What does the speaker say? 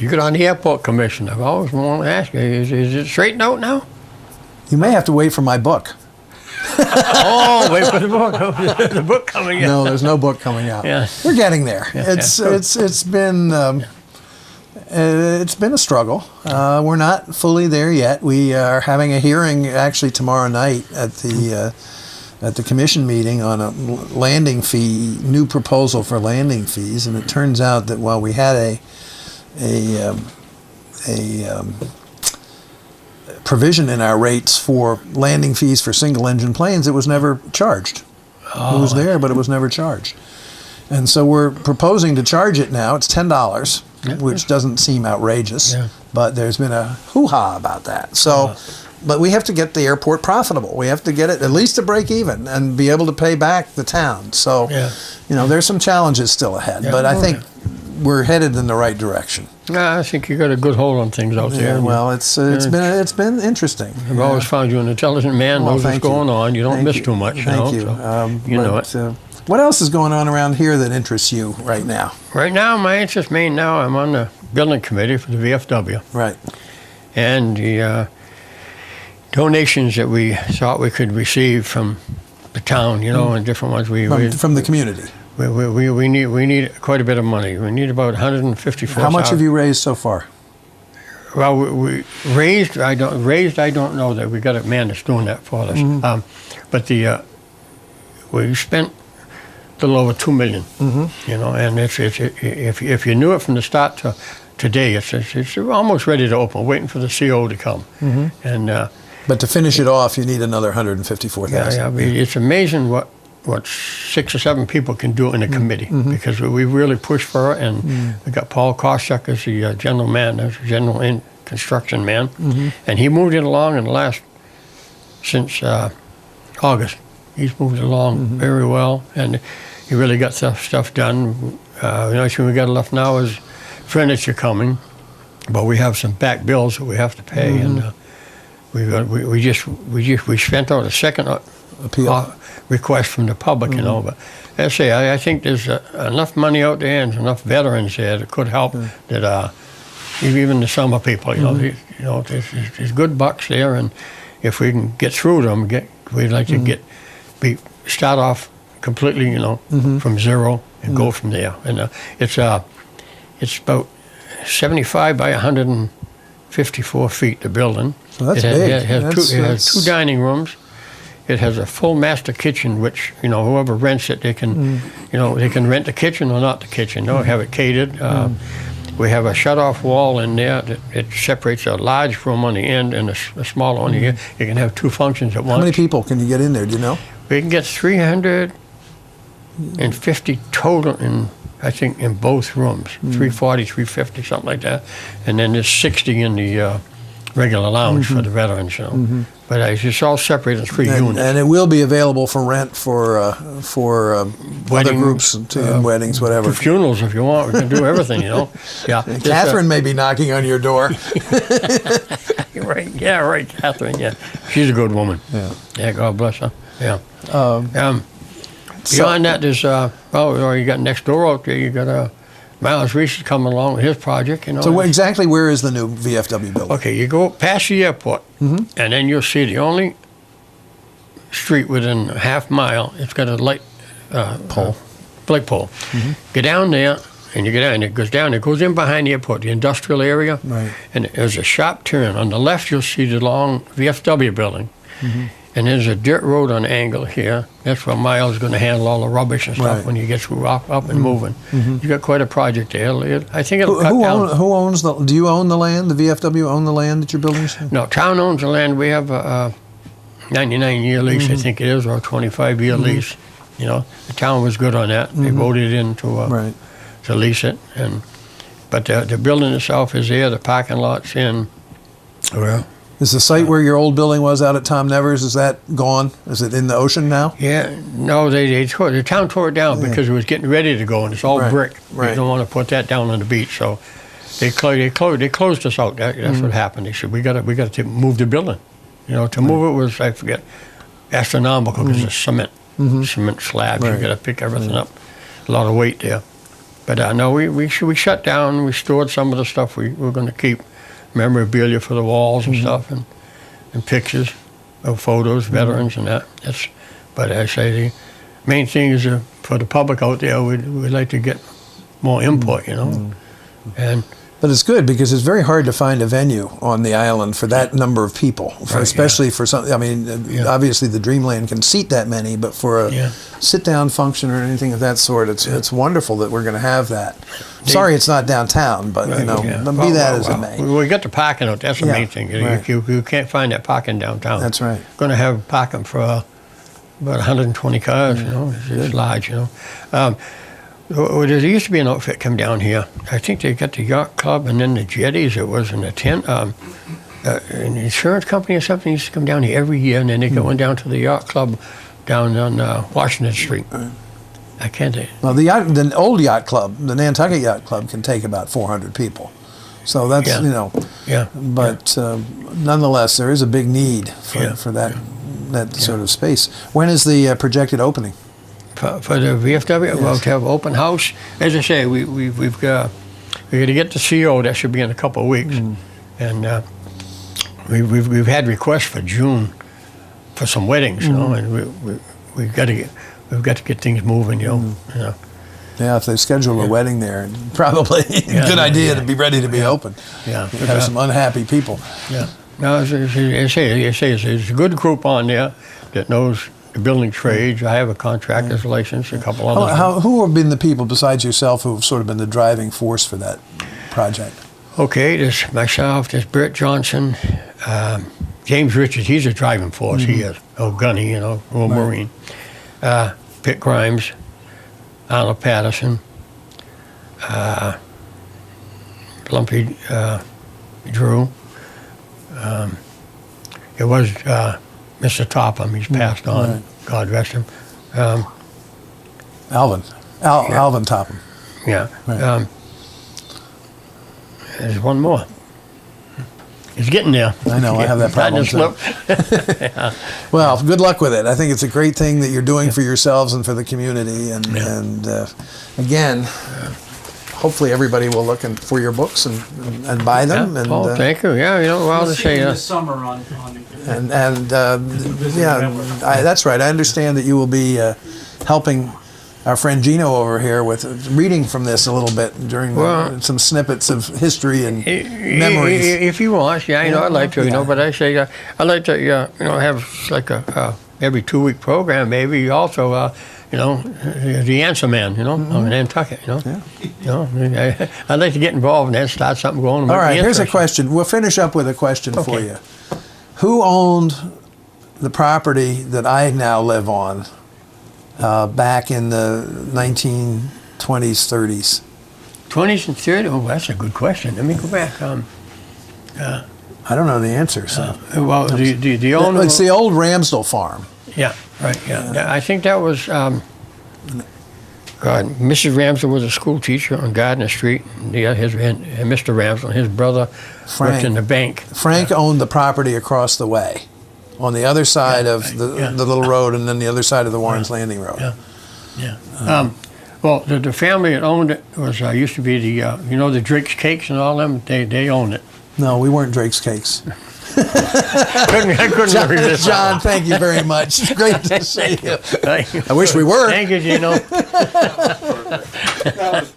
You get on the airport commission. I've always wanted to ask you, is it straightened out now? You may have to wait for my book. Oh, wait for the book. The book coming out. No, there's no book coming out. Yeah. We're getting there. Yeah, It's been a struggle. We're not fully there yet. We are having a hearing actually tomorrow night at the commission meeting on a landing fee, new proposal for landing fees, and it turns out that while we had a provision in our rates for landing fees for single-engine planes, it was never charged. It was there, but it was never charged. And so we're proposing to charge it now. It's $10, which doesn't seem outrageous, but there's been a hoo-ha about that. So, but we have to get the airport profitable. We have to get it at least to break even and be able to pay back the town. So, there's some challenges still ahead, but I think we're headed in the right direction. I think you got a good hold on things out there. Well, it's been interesting. I've always found you an intelligent man, knows what's going on. You don't miss too much. Thank you. You know it. What else is going on around here that interests you right now? Right now, my interest main now, I'm on the building committee for the VFW. Right. And the donations that we thought we could receive from the town, and different ones. From the community. We need quite a bit of money. We need about $154,000. How much have you raised so far? Well, we raised. I don't know that we got a man that's doing that for us. But we spent a little over $2 million. And if you knew it from the start to today, it's almost ready to open. Waiting for the CO to come. But to finish it off, you need another $154,000. Yeah, I mean, it's amazing what 6 or 7 people can do in a committee, because we really pushed for it, and we got Paul Koschuk as the general man, as the general construction man, and he moved it along since August. He's moved along very well, and he really got stuff done. The only thing we got left now is furniture coming, but we have some back bills that we have to pay, and we spent out a second appeal request from the public, but I think there's enough money out there and enough veterans there that could help that even the summer people, there's good bucks there, and if we can get through them, we'd like to start off completely, from zero and go from there. And it's about 75 by 154 feet, the building. So that's big. It has 2 dining rooms. It has a full master kitchen, which whoever rents it, they can they can rent the kitchen or not the kitchen. They'll have it catered. We have a shut-off wall in there that it separates a large room on the end and a smaller one here. You can have 2 functions at once. How many people can you get in there? Do you know? We can get 350 total I think in both rooms. 340, 350, something like that. And then there's 60 in the regular lounge for the veterans, But it's all separated in 3 units. And it will be available for rent for other groups, weddings, whatever. For funerals, if you want, we can do everything, Yeah. Catherine may be knocking on your door. Right. Yeah, right, Catherine. Yeah, she's a good woman. Yeah. God bless her. Yeah. Beyond that, there's you got next door out there. You got Miles Reese is coming along with his project. So exactly where is the new VFW building? Okay, you go past the airport, and then you'll see the only street within a half mile. It's got a light pole. Get down there, and you get down. It goes down. It goes in behind the airport, the industrial area. Right. And there's a sharp turn. On the left, you'll see the long VFW building. And there's a dirt road on angle here. That's where Miles is going to handle all the rubbish and stuff when he gets up and moving. You got quite a project there. I think it'll cut down. Who owns do you own the land? The VFW own the land that you're building? No, town owns the land. We have a 99-year lease, I think it is, or a 25-year lease. The town was good on that. They voted in to lease it. But the building itself is there. The parking lot's in. Well, is the site where your old building was out at Tom Nevers, is that gone? Is it in the ocean now? Yeah, no, the town tore it down because it was getting ready to go, and it's all brick. They don't want to put that down on the beach, so they closed us out. That's what happened. They said we got to move the building. To move it was, I forget, astronomical because it's cement slabs. You got to pick everything up. A lot of weight there. But no, we shut down. We stored some of the stuff we were going to keep, memorabilia for the walls and stuff, and pictures of photos, veterans, and that. But I say the main thing is for the public out there, we'd like to get more input, you know, and. But it's good because it's very hard to find a venue on the island for that number of people, especially for something. I mean, obviously the Dreamland can seat that many, but for a sit-down function or anything of that sort, it's wonderful that we're going to have that. Sorry, it's not downtown, but you know, be that as it may. We got the parking out. That's the main thing. You can't find that parking downtown. That's right. Going to have parking for about 120 cars. You know, it's large. You know. Well, there used to be an outfit come down here. I think they got the yacht club and then the jetties. It was in the tent. An insurance company or something used to come down here every year, and then they got one down to the yacht club down on Washington Street. I can't. Well, the old yacht club, the Nantucket Yacht Club, can take about 400 people. So that's you know. Yeah. But nonetheless, there is a big need for that sort of space. When is the projected opening? For the VFW, well, to have open house. As I say, we've got to get the CO. That should be in a couple of weeks, and we've had requests for June for some weddings, you know, and we've got to get things moving, you know. Yeah, if they schedule a wedding there, probably a good idea to be ready to be open. Yeah, you have some unhappy people. Yeah, no, as I say, it's a good group on there that knows the building trades. I have a contractor's license, a couple others. Who have been the people besides yourself who have sort of been the driving force for that project? Okay, there's myself, there's Britt Johnson, James Richards, he's a driving force, he is. Oh, Gunny, you know, old Marine. Pitt Grimes, Arnold Patterson, Lumpy Drew. It was Mr. Topham, he's passed on, God rest him. Alvin Topham. Yeah. Right. There's one more. It's getting there. I know, I have that problem too. Well, good luck with it. I think it's a great thing that you're doing for yourselves and for the community. And again, hopefully everybody will look for your books and buy them. And, oh, thank you. Yeah, you know, well, to say this summer on that's right. I understand that you will be helping our friend Gino over here with reading from this a little bit during some snippets of history and memories. If you want, you know, I'd like to, you know, but I say I'd like to, you know, have like a every 2-week program, maybe also, you know, the Answer Man, you know, on Nantucket, you know. You know, I'd like to get involved in that, start something going. All right, here's a question. We'll finish up with a question for you. Who owned the property that I now live on back in the 1920s, 30s? 20s and 30s? Oh, that's a good question. Let me go back. I don't know the answer. So. Well, the owner... It's the old Ramsdell farm. Yeah, right, I think that was... Mrs. Ramsdell was a school teacher on Gardner Street. And Mr. Ramsdell, his brother, worked in the bank. Frank owned the property across the way, on the other side of the little road, and then the other side of the Warren's Landing Road. Well, the family that owned it was used to be the you know, the Drake's Cakes and all them. They owned it. No, we weren't Drake's Cakes. I couldn't resist. John, thank you very much. Great to see you. Thank you. I wish we were. Thank you, Gino. That was